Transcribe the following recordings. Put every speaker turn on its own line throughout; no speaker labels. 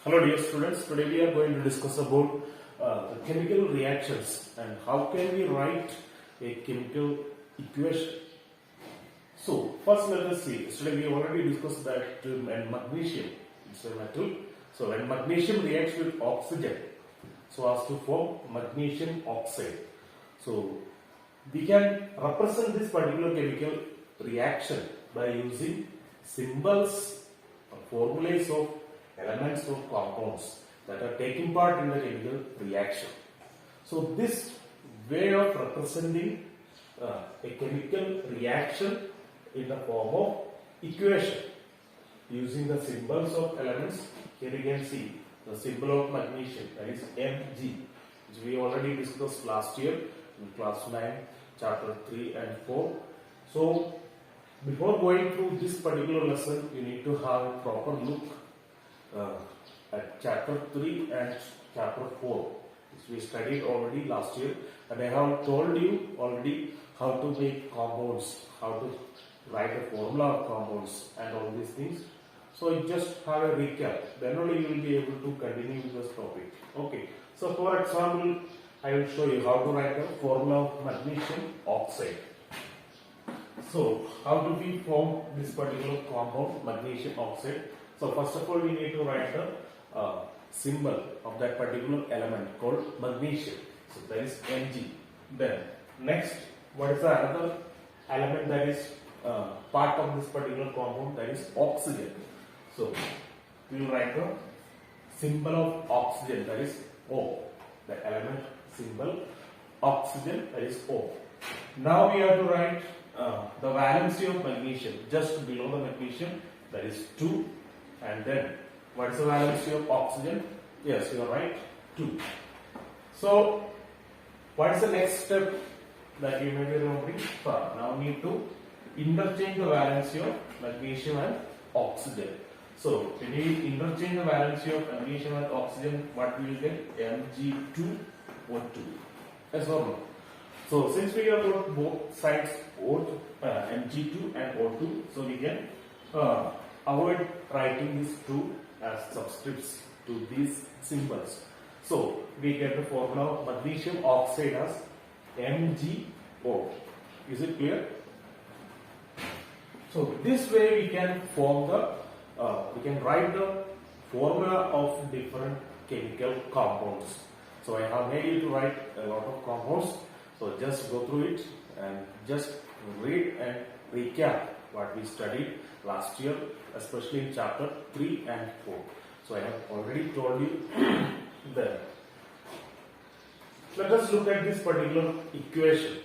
Hello dear students, today we are going to discuss about the chemical reactions and how can we write a chemical equation. So first let us see, yesterday we already discussed that when magnesium is a metal, so when magnesium reacts with oxygen so as to form magnesium oxide. So we can represent this particular chemical reaction by using symbols or formulas of elements of compounds that are taking part in the chemical reaction. So this way of representing a chemical reaction in the form of equation using the symbols of elements. Here you can see the symbol of magnesium, that is Mg, which we already discussed last year in class 9, chapter 3 and 4. So before going through this particular lesson, you need to have a proper look at chapter 3 and chapter 4, which we studied already last year, and I have told you already how to make compounds, how to write a formula of compounds and all these things. So just have a recap, then only you will be able to continue with this topic. Okay, so for example, I will show you how to write a formula of magnesium oxide. So how do we form this particular compound, magnesium oxide? So first of all, we need to write the symbol of that particular element called magnesium. So that is Mg. Then next, what is the another element that is part of this particular compound, that is oxygen. So we will write the symbol of oxygen, that is O. The element symbol oxygen, that is O. Now we have to write the valency of magnesium just below the magnesium, that is 2. And then, what is the valency of oxygen? Yes, you are right, 2. So, what is the next step that you may be remembering? Now we need to interchange the valency of magnesium and oxygen. So, when we interchange the valency of magnesium and oxygen, what we will get? Mg2O2. Yes or no? So, since we have got both sides Mg2 and O2, so we can avoid writing these two as subscripts to these symbols. So we get the formula of magnesium oxide as MgO. Is it clear? So this way we can form the, we can write the formula of different chemical compounds. So I have made you to write a lot of compounds. So just go through it and just read and recap what we studied last year, especially in chapter 3 and 4. So I have already told you that. Let us look at this particular equation.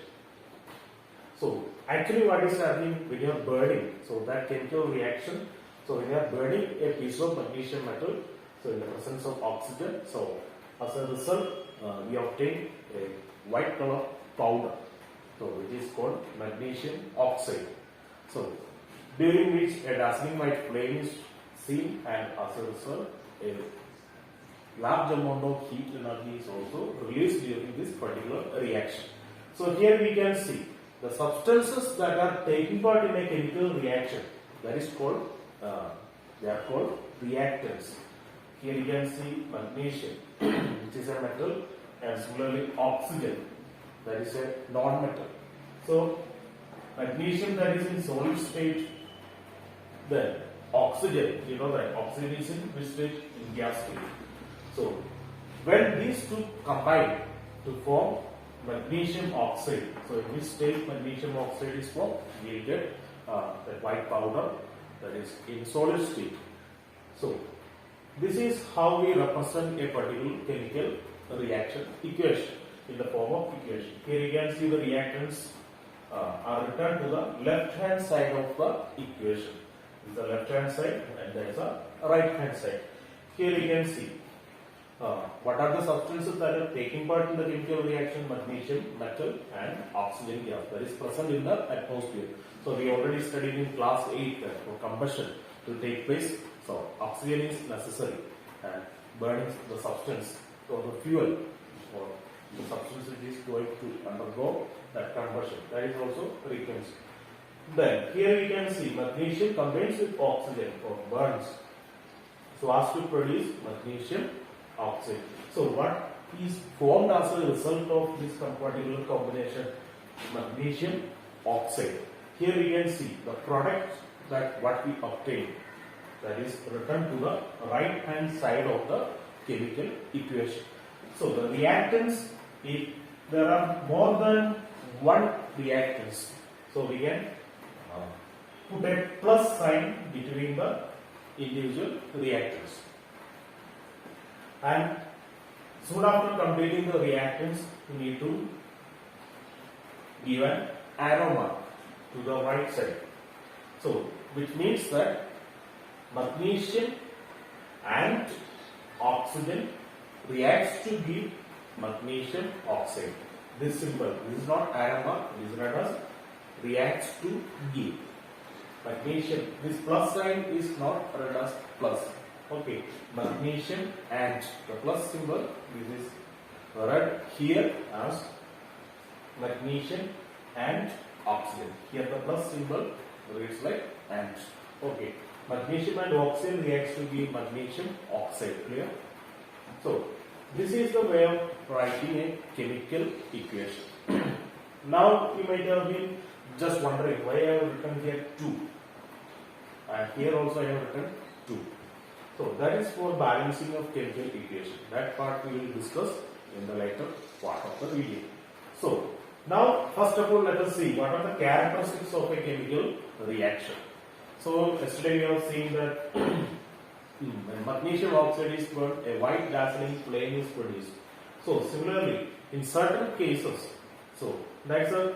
So actually what is happening when you are burning, so that chemical reaction, so when you are burning a piece of magnesium metal, so in the presence of oxygen, so as a result we obtain a white color powder, so which is called magnesium oxide. So during which a dazzling white flame is seen, and as a result a large amount of heat energy is also released during this particular reaction. So here we can see the substances that are taking part in a chemical reaction, that is called, they are called reactants. Here you can see magnesium, which is a metal, and similarly oxygen, that is a non-metal. So magnesium, that is in solid state, then oxygen, you know that oxygen is in which state? In gas state. So when these two combine to form magnesium oxide, so in which state magnesium oxide is formed? We will get the white powder, that is in solid state. So this is how we represent a particular chemical reaction equation in the form of equation. Here you can see the reactants are written to the left hand side of the equation. This is the left hand side and there is a right hand side. Here you can see what are the substances that are taking part in the chemical reaction: magnesium, metal and oxygen gas that is present in the atmosphere. So we already studied in class 8 that for combustion to take place, so oxygen is necessary and burning the substance or the fuel or the substance which is going to undergo that combustion, that is also required. Then here we can see magnesium combines with oxygen for burns. so as to produce magnesium oxide. So what is formed as a result of this particular combination? Magnesium oxide. Here we can see the product that what we obtain, that is written to the right hand side of the chemical equation. So the reactants, if there are more than one reactants, so we can put a plus sign between the individual reactants. And soon after completing the reactants, we need to give an arrow mark to the right side. So, which means that magnesium and oxygen reacts to give magnesium oxide. This symbol, this is not arrow mark, this is read as reacts to give. Magnesium, this plus sign is not read as plus. Okay, magnesium and the plus symbol, this is read here as magnesium and oxygen. Here the plus symbol reads like and. Okay, magnesium and oxygen reacts to give magnesium oxide. Clear? So this is the way of writing a chemical equation. Now you might have been just wondering why I have written here 2 and here also I have written 2. So that is for balancing of chemical equation. That part we will discuss in the later part of the video. So now first of all let us see what are the characteristics of a chemical reaction. So yesterday we have seen that when magnesium oxide is burned, a white dazzling flame is produced. So similarly, in certain cases, so that's a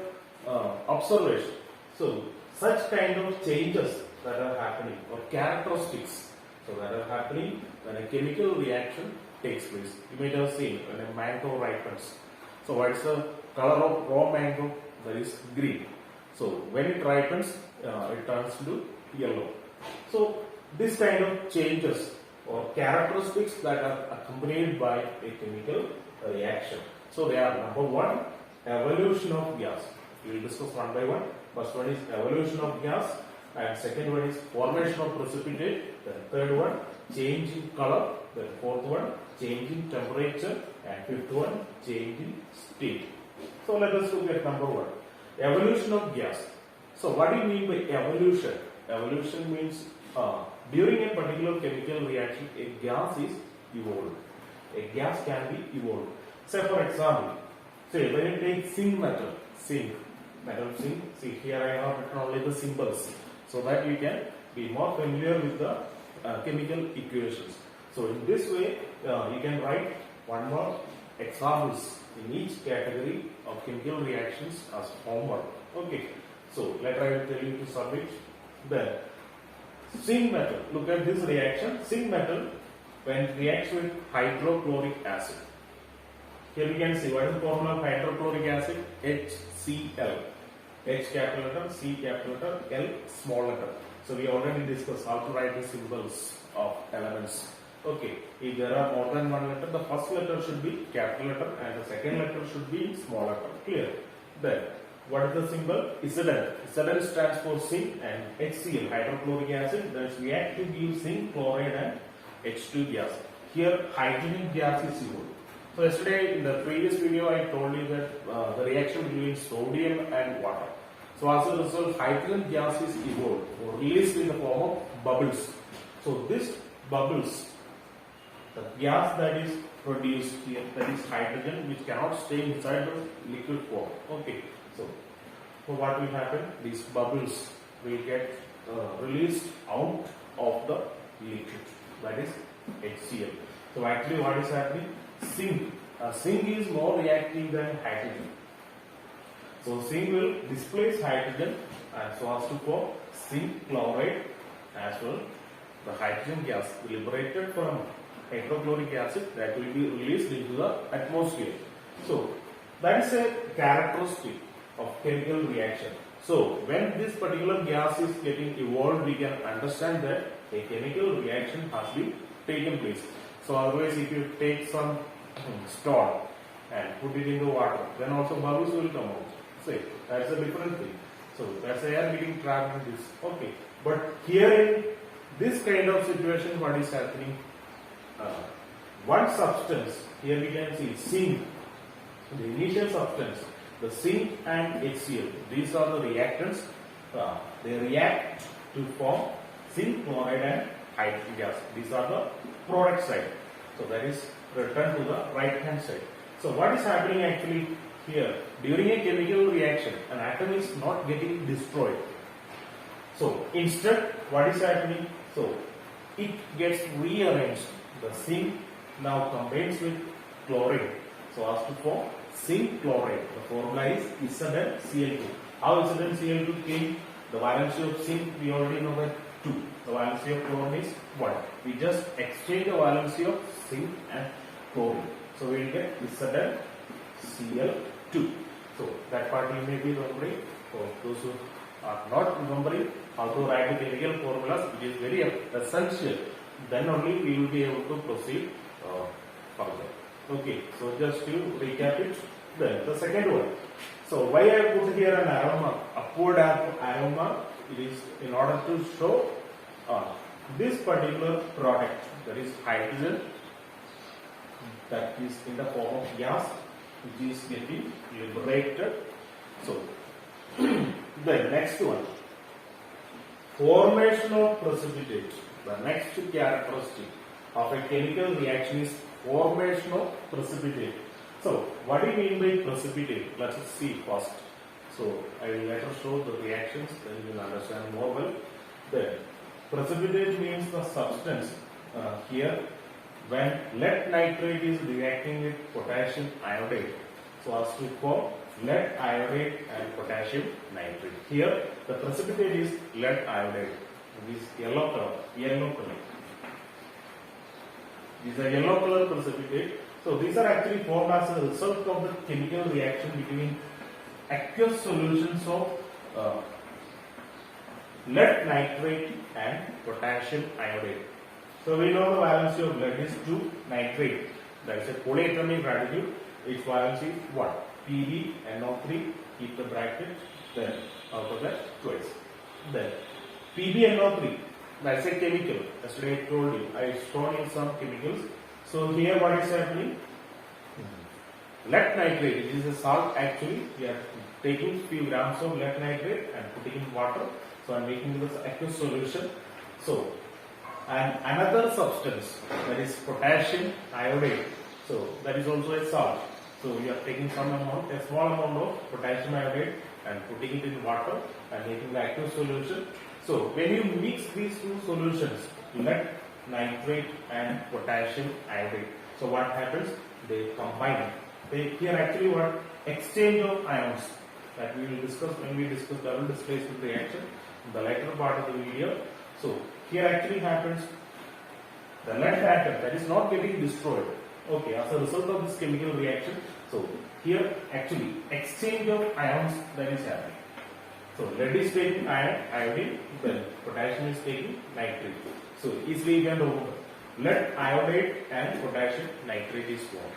observation. So such kind of changes that are happening or characteristics so that are happening when a chemical reaction takes place. You may have seen when a mango ripens. So what is the color of raw mango? That is green. So when it ripens, it turns to yellow. So this kind of changes or characteristics that are accompanied by a chemical reaction. So they are number 1, evolution of gas. We will discuss one by one. First one is evolution of gas, and second one is formation of precipitate. Then third one, change in color. Then fourth one, change in temperature, and fifth one, change in state. So let us look at number 1, evolution of gas. So what do you mean by evolution? Evolution means during a particular chemical reaction, a gas is evolved. A gas can be evolved. Say for example, say when you take zinc metal, metal zinc. See here I have written only the symbols so that you can be more familiar with the chemical equations. So in this way, you can write one more examples in each category of chemical reactions as homework. Okay. So later I will tell you to submit. Then zinc metal. Look at this reaction. Zinc metal when it reacts with hydrochloric acid. Here we can see what is the formula of hydrochloric acid? HCl. H capital letter, C capital letter, L small letter. So we already discussed how to write the symbols of elements. Okay, if there are more than one letter, the first letter should be capital letter and the second letter should be small letter. Clear? Then what is the symbol? Zn. Zn stands for zinc and HCl, hydrochloric acid. That react to give zinc, chloride and H2 gas. Here hydrogen gas is evolved. So yesterday in the previous video I told you that the reaction between sodium and water. So as a result hydrogen gas is evolved or released in the form of bubbles. So this bubbles, the gas that is produced here, that is hydrogen, which cannot stay inside the liquid form. Okay. So what will happen? These bubbles will get released out of the liquid, that is HCl. So actually what is happening? Zinc. Zinc is more reactive than hydrogen. So zinc will displace hydrogen and so as to form zinc chloride as well. The hydrogen gas liberated from hydrochloric acid that will be released into the atmosphere. So that is a characteristic of chemical reaction. So when this particular gas is getting evolved, we can understand that a chemical reaction has been taken place. So otherwise if you take some stone and put it in the water, then also bubbles will come out. See, that's a different thing. So that's air getting trapped in this. Okay. But here in this kind of situation, what is happening? One substance, here we can see zinc, the initial substance, the zinc and HCl, these are the reactants. They react to form zinc chloride and hydrogen gas. These are the product side. So that is written to the right hand side. So what is happening actually here? During a chemical reaction, an atom is not getting destroyed. So instead, what is happening? So it gets rearranged. The zinc now combines with chlorine. So as to form zinc chloride. The formula is ZnCl2. How ZnCl2 came? The valency of zinc we already know that 2. The valency of chlorine is 1. We just exchange the valency of zinc and chlorine. So we will get ZnCl2. So that part you may be remembering. For those who are not remembering how to write the chemical formulas, which is very essential, then only we will be able to proceed further. Okay, so just to recap it, then the second one. So why I put here an arrow mark, upward arrow mark? It is in order to show this particular product, that is hydrogen, that is in the form of gas, which is getting liberated. So the next one, formation of precipitate. The next characteristic of a chemical reaction is formation of precipitate. So what do you mean by precipitate? Let us see first. So I will later show the reactions, then you will understand more well. Then precipitate means the substance here when lead nitrate is reacting with potassium iodide. So as to form lead iodide and potassium nitrate. Here the precipitate is lead iodide. This yellow color. These are yellow color precipitate. So these are actually formed as a result of the chemical reaction between aqueous solutions of lead nitrate and potassium iodide. So we know the valency of lead is 2, nitrate, that is a polyatomic radical, its valency is 1. PbNO3, keep the bracket, then out of that twice. Then PbNO3, that's a chemical. Yesterday I told you, I shown you some chemicals. So here what is happening? Lead nitrate, which is a salt actually, we are taking few grams of lead nitrate and putting in water. So I am making this aqueous solution. So, and another substance, that is potassium iodide. So that is also a salt. So we are taking some amount, a small amount of potassium iodide and putting it in water and making the aqueous solution. So when you mix these two solutions, lead nitrate and potassium iodide. So what happens? They combine. Here actually what? Exchange of ions that we will discuss when we discuss double displacement reaction in the later part of the video. So here actually happens the lead atom that is not getting destroyed. Okay, as a result of this chemical reaction, so here actually exchange of ions that is happening. So lead is taking iodine, then potassium is taking nitrate. So easily you can remember lead iodide and potassium nitrate is formed.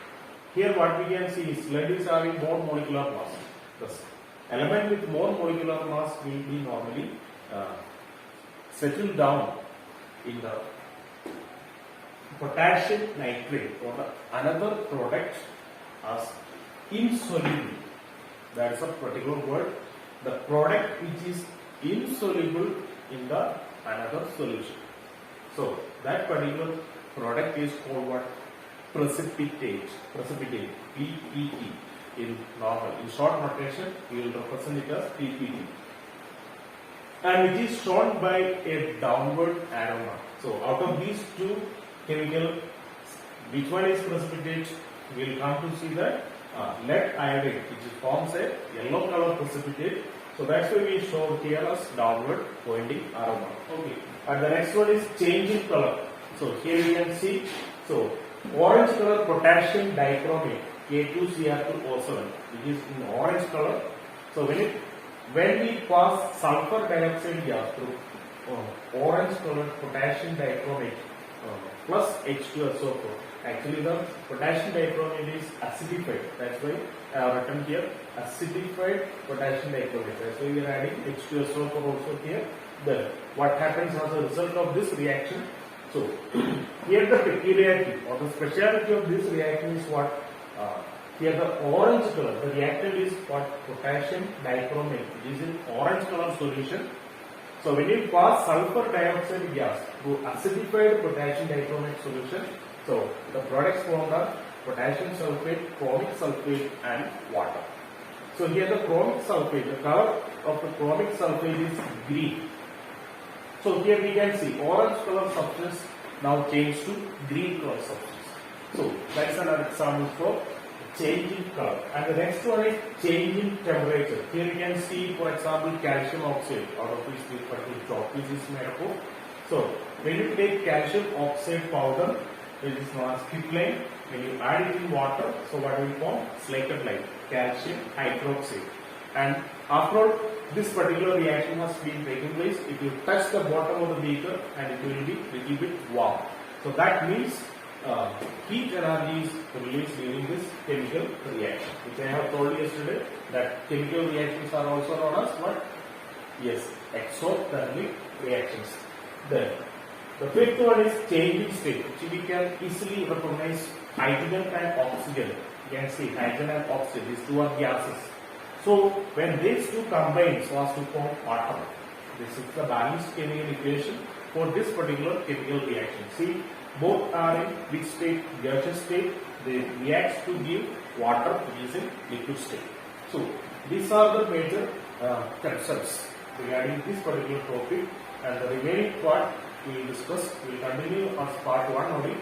Here what we can see is lead is having more molecular mass. The element with more molecular mass will be normally settled down in the potassium nitrate or the another product as insoluble. That is a particular word. The product which is insoluble in the another solution. So that particular product is called what? Precipitate. Precipitate. PPT in normal. In short notation, we will represent it as PPT. And it is shown by a downward arrow mark. So out of these two chemical, which one is precipitate? We will come to see that lead iodide, which forms a yellow color precipitate. So that's why we show here as downward pointing arrow mark. Okay. And the next one is change in color. So here you can see, so orange color potassium dichromate K2Cr2O7, which is in orange color. So when we pass sulfur dioxide gas through orange color potassium dichromate plus H2SO4. Actually the potassium dichromate is acidified. That's why I have written here acidified potassium dichromate. That's why we are adding H2SO4 also here. Then what happens as a result of this reaction? So here the peculiarity or the speciality of this reaction is what? Here the orange color, the reactant is what? Potassium dichromate. It is in orange color solution. So when you pass sulfur dioxide gas through acidified potassium dichromate solution, so the products formed are potassium sulfate, chromic sulfate and water. So here the chromic sulfate, the color of the chromic sulfate is green. So here we can see orange color substance now changed to green color substance. So that's another example for change in color. And the next one is change in temperature. Here you can see, for example, calcium oxide out of which this particular chocolate is made up of. So when you take calcium oxide powder, which is known as quicklime, when you add it in water, so what will form? Slated lime, calcium hydroxide. And after this particular reaction has been taken place, it will touch the bottom of the beaker and it will be little bit warm. So that means heat energy is released during this chemical reaction, which I have told you yesterday that chemical reactions are also known as what? Yes, exothermic reactions. Then the fifth one is change in state, which we can easily recognize hydrogen and oxygen. You can see hydrogen and oxygen, these two are gases. So when these two combine so as to form water, this is the balanced chemical equation for this particular chemical reaction. See, both are in which state? Gaseous state. They react to give water, which is in liquid state. So these are the major concepts regarding this particular topic, and the remaining part we will discuss. We will continue as part 1 only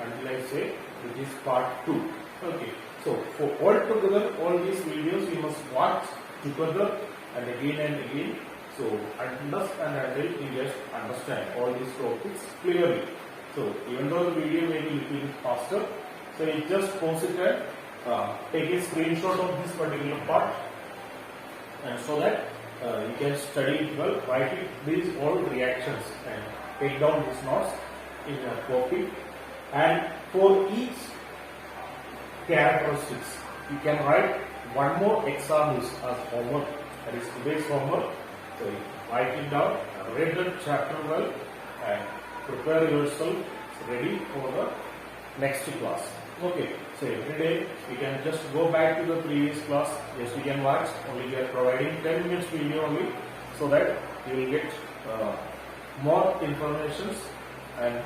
until I say which is part 2. Okay. So for all together, all these videos you must watch together and again. So unless and until you just understand all these topics clearly. So even though the video may be little bit faster, so you just pause it and take a screenshot of this particular part, and so that you can study it well, write it, these all reactions and take down these notes in a copy. And for each characteristics, you can write one more examples as homework, that is today's homework. So you write it down, read the chapter well and prepare yourself ready for the next class. Okay, so every day you can just go back to the previous class. Yes, you can watch, only we are providing 10 minutes video only, so that you will get more informations, and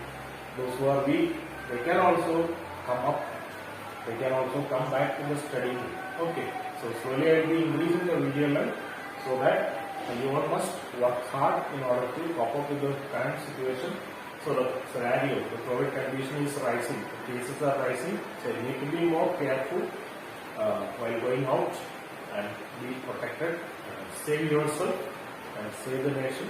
those who are weak, they can also come up, they can also come back to the study. Okay, so slowly I will be increasing the video length so that you all must work hard in order to cope up with the current situation. So the scenario, the COVID condition is rising, the cases are rising, so you need to be more careful while going out and be protected, save yourself and save the nation.